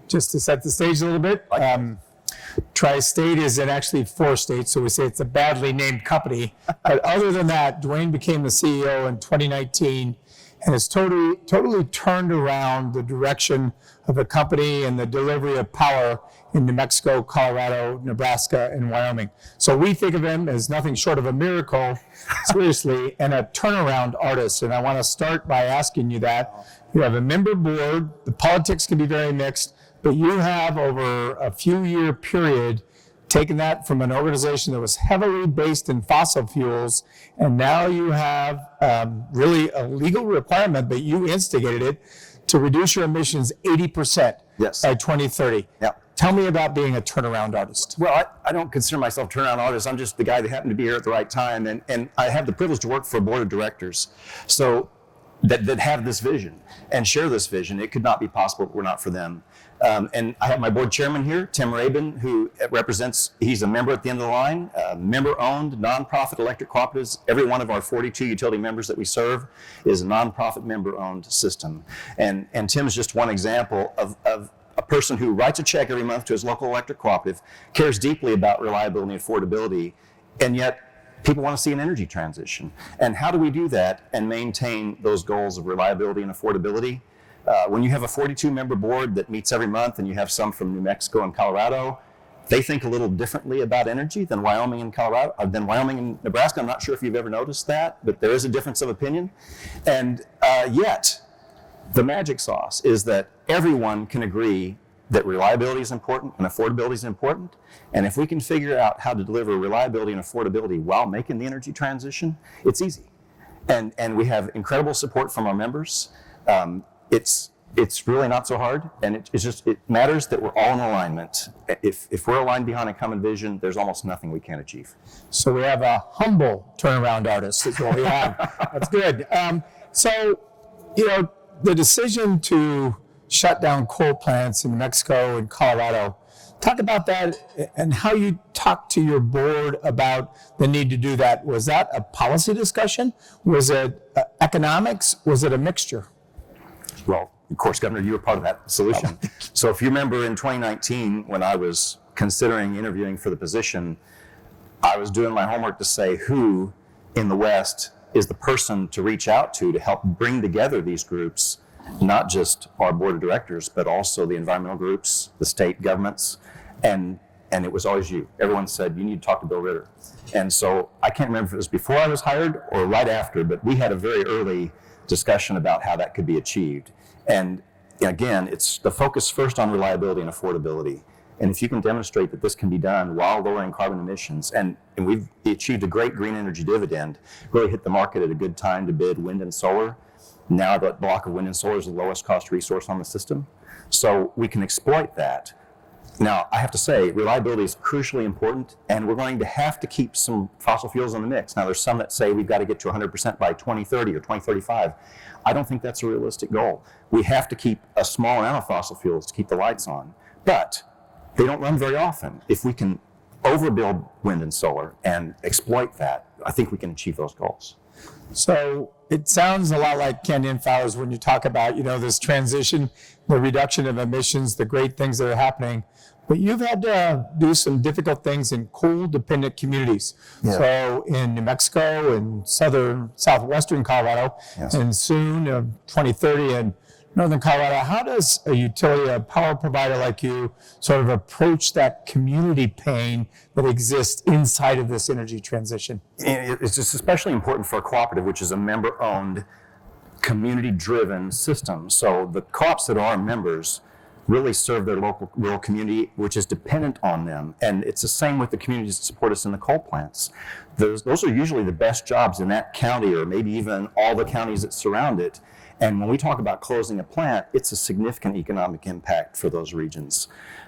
just to set the stage a little bit. Tri-State is in actually 4 states, so we say it's a badly named company. But other than that, Duane became the CEO in 2019 and has totally turned around the direction of the company and the delivery of power in New Mexico, Colorado, Nebraska, and Wyoming. So we think of him as nothing short of a miracle, seriously, and a turnaround artist. And I want to start by asking you that. You have a member board, the politics can be very mixed, but you have, over a few year period, taken that from an organization that was heavily based in fossil fuels, and now you have really a legal requirement, but you instigated it, to reduce your emissions 80% by 2030. Yeah. Tell me about being a turnaround artist. Well, I don't consider myself a turnaround artist. I'm just the guy that happened to be here at the right time, and I have the privilege to work for a board of directors. So that have this vision and share this vision. It could not be possible if it were not for them. And I have my board chairman here, Tim Rabin, who represents, he's a member at the end of the line, member-owned, nonprofit electric cooperatives. Every one of our 42 utility members that we serve is a nonprofit member-owned system. And Tim is just one example of a person who writes a check every month to his local electric cooperative, cares deeply about reliability and affordability, and yet people want to see an energy transition. And how do we do that and maintain those goals of reliability and affordability? When you have a 42-member board that meets every month and you have some from New Mexico and Colorado, they think a little differently about energy than Wyoming and Colorado, than Wyoming and Nebraska. I'm not sure if you've ever noticed that, but there is a difference of opinion. And yet, the magic sauce is that everyone can agree that reliability is important and affordability is important. And if we can figure out how to deliver reliability and affordability while making the energy transition, it's easy. And we have incredible support from our members. It's really not so hard, and it matters that we're all in alignment. If we're aligned behind a common vision, there's almost nothing we can't achieve. So we have a humble turnaround artist is what we have. That's good. So, the decision to shut down coal plants in New Mexico and Colorado, talk about that and how you talked to your board about the need to do that. Was that a policy discussion? Was it economics? Was it a mixture? Well, of course, Governor, you were part of that solution. So if you remember in 2019, when I was considering interviewing for the position, I was doing my homework to say who in the West is the person to reach out to help bring together these groups, not just our board of directors, but also the environmental groups, the state governments, and it was always you. Everyone said, you need to talk to Bill Ritter. And so I can't remember if it was before I was hired or right after, but we had a very early discussion about how that could be achieved. And again, it's the focus first on reliability and affordability. And if you can demonstrate that this can be done while lowering carbon emissions, and we've achieved a great green energy dividend, really hit the market at a good time to bid wind and solar. Now that block of wind and solar is the lowest cost resource on the system. So we can exploit that. Now, I have to say, reliability is crucially important, and we're going to have to keep some fossil fuels in the mix. Now, there's some that say we've got to get to 100% by 2030 or 2035. I don't think that's a realistic goal. We have to keep a small amount of fossil fuels to keep the lights on, but they don't run very often. If we can overbuild wind and solar and exploit that, I think we can achieve those goals. So it sounds a lot like Canyon Flowers when you talk about, this transition, the reduction of emissions, the great things that are happening. But you've had to do some difficult things in coal-dependent communities. Yeah. So in New Mexico and southwestern Colorado, yes, and soon 2030 in northern Colorado. How does a utility, a power provider like you, sort of approach that community pain that exists inside of this energy transition? It's just especially important for a cooperative, which is a member-owned, community-driven system. So the co-ops that are members really serve their local rural community, which is dependent on them. And it's the same with the communities that support us in the coal plants. Those are usually the best jobs in that county, or maybe even all the counties that surround it. And when we talk about closing a plant, it's a significant economic impact for those regions.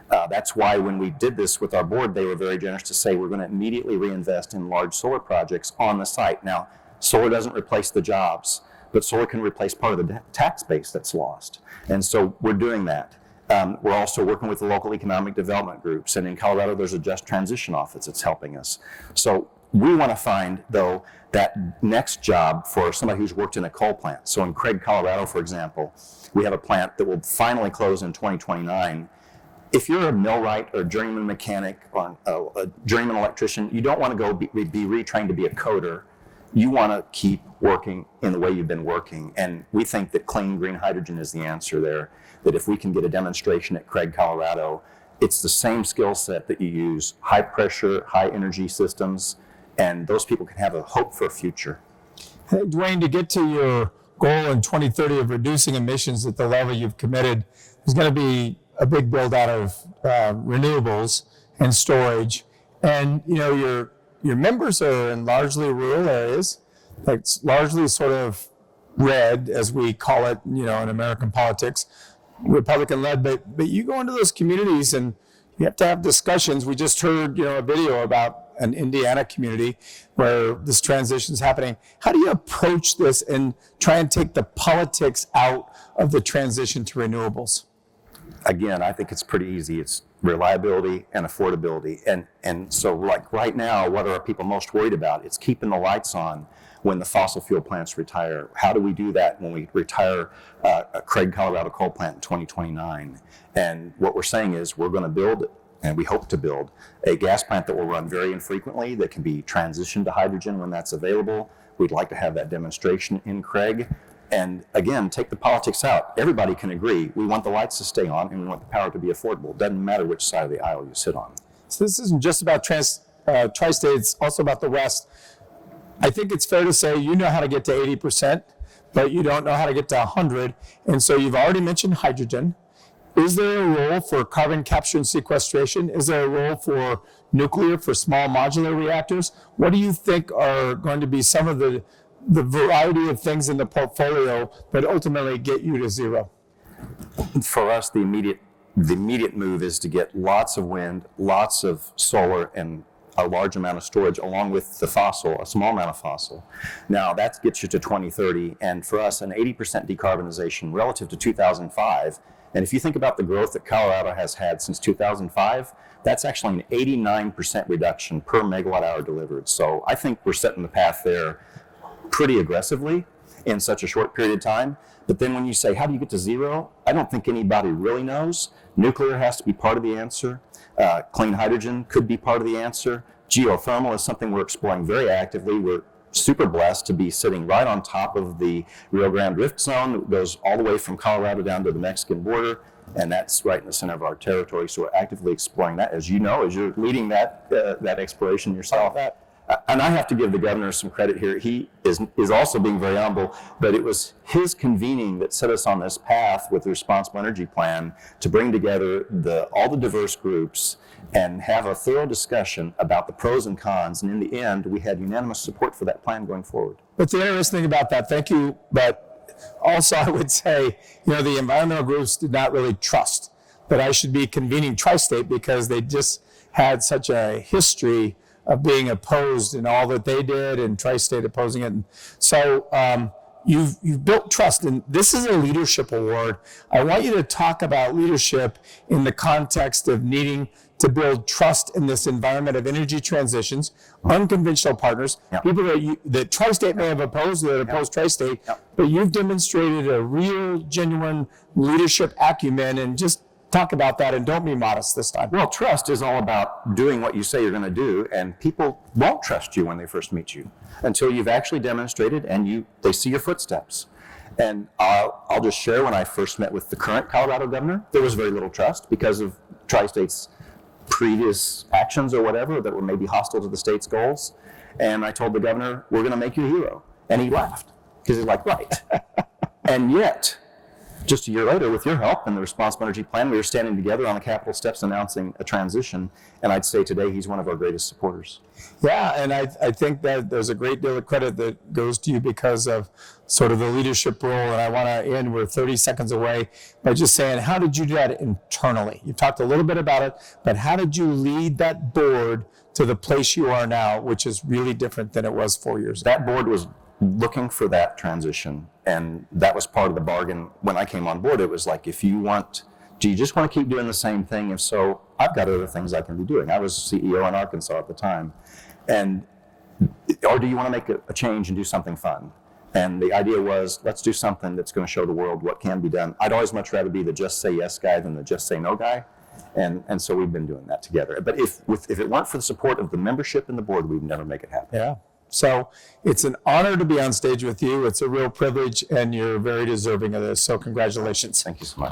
That's why when we did this with our board, they were very generous to say we're going to immediately reinvest in large solar projects on the site. Now, solar doesn't replace the jobs, but solar can replace part of the tax base that's lost. And so we're doing that. We're also working with the local economic development groups, and in Colorado there's a Just Transition Office that's helping us. So we want to find, though, that next job for somebody who's worked in a coal plant. So in Craig, Colorado, for example, we have a plant that will finally close in 2029. If you're a millwright or a journeyman mechanic or a journeyman electrician, you don't want to go be retrained to be a coder. You want to keep working in the way you've been working. And we think that clean green hydrogen is the answer there, that if we can get a demonstration at Craig, Colorado, it's the same skill set that you use, high pressure, high energy systems, and those people can have a hope for a future. Hey, Duane, to get to your goal in 2030 of reducing emissions at the level you've committed, there's going to be a big build out of renewables and storage. And your members are in largely rural areas, like largely sort of red, as we call it, in American politics, Republican led. But you go into those communities and you have to have discussions. We just heard a video about an Indiana community where this transition is happening. How do you approach this and try and take the politics out of the transition to renewables? Again, I think it's pretty easy. It's reliability and affordability. And so like right now, what are people most worried about? It's keeping the lights on when the fossil fuel plants retire. How do we do that when we retire a Craig, Colorado coal plant in 2029? And what we're saying is we're going to build, and we hope to build, a gas plant that will run very infrequently, that can be transitioned to hydrogen when that's available. We'd like to have that demonstration in Craig. And again, take the politics out. Everybody can agree. We want the lights to stay on and we want the power to be affordable. Doesn't matter which side of the aisle you sit on. So this isn't just about tri-state, it's also about the West. I think it's fair to say you know how to get to 80%, but you don't know how to get to 100. And so you've already mentioned hydrogen. Is there a role for carbon capture and sequestration? Is there a role for nuclear, for small modular reactors? What do you think are going to be some of the variety of things in the portfolio that ultimately get you to zero? For us, the immediate move is to get lots of wind, lots of solar, and a large amount of storage, along with the fossil, a small amount of fossil. Now, that gets you to 2030, and for us, an 80% decarbonization relative to 2005. And if you think about the growth that Colorado has had since 2005, that's actually an 89% reduction per megawatt hour delivered. So I think we're setting the path there pretty aggressively in such a short period of time. But then when you say, how do you get to zero? I don't think anybody really knows. Nuclear has to be part of the answer. Clean hydrogen could be part of the answer. Geothermal is something we're exploring very actively. We're super blessed to be sitting right on top of the Rio Grande Rift Zone that goes all the way from Colorado down to the Mexican border. And that's right in the center of our territory. So we're actively exploring that, as you know, as you're leading that exploration yourself. And I have to give the governor some credit here. He is also being very humble, but it was his convening that set us on this path with the Responsible Energy Plan to bring together all the diverse groups and have a thorough discussion about the pros and cons. And in the end, we had unanimous support for that plan going forward. But the interesting thing about that, thank you, but also I would say, the environmental groups did not really trust that I should be convening tri-state because they just had such a history of being opposed in all that they did, and tri-state opposing it. And so you've built trust, and this is a leadership award. I want you to talk about leadership in the context of needing to build trust in this environment of energy transitions, unconventional partners, people that tri-state may have opposed, that oppose tri-state, but you've demonstrated a real, genuine leadership acumen, and just talk about that, and don't be modest this time. Well, trust is all about doing what you say you're going to do, and people won't trust you when they first meet you until you've actually demonstrated and they see your footsteps. And I'll just share, when I first met with the current Colorado governor, there was very little trust because of tri-state's previous actions or whatever that were maybe hostile to the state's goals. And I told the governor, we're going to make you a hero. And he laughed because he's like, right. And yet, just a year later, with your help and the Responsible Energy Plan, we were standing together on the Capitol steps announcing a transition, and I'd say today he's one of our greatest supporters. Yeah, and I think that there's a great deal of credit that goes to you because of sort of the leadership role, and I want to end, we're 30 seconds away, by just saying, how did you do that internally? You talked a little bit about it, but how did you lead that board to the place you are now, which is really different than it was 4 years ago? That board was looking for that transition, and that was part of the bargain. When I came on board, it was like, do you just want to keep doing the same thing? If so, I've got other things I can be doing. I was CEO in Arkansas at the time, and or do you want to make a change and do something fun? And the idea was, let's do something that's going to show the world what can be done. I'd always much rather be the just say yes guy than the just say no guy. And so we've been doing that together. But if it weren't for the support of the membership and the board, we'd never make it happen. Yeah. So it's an honor to be on stage with you. It's a real privilege, and you're very deserving of this. So congratulations. Thank you so much.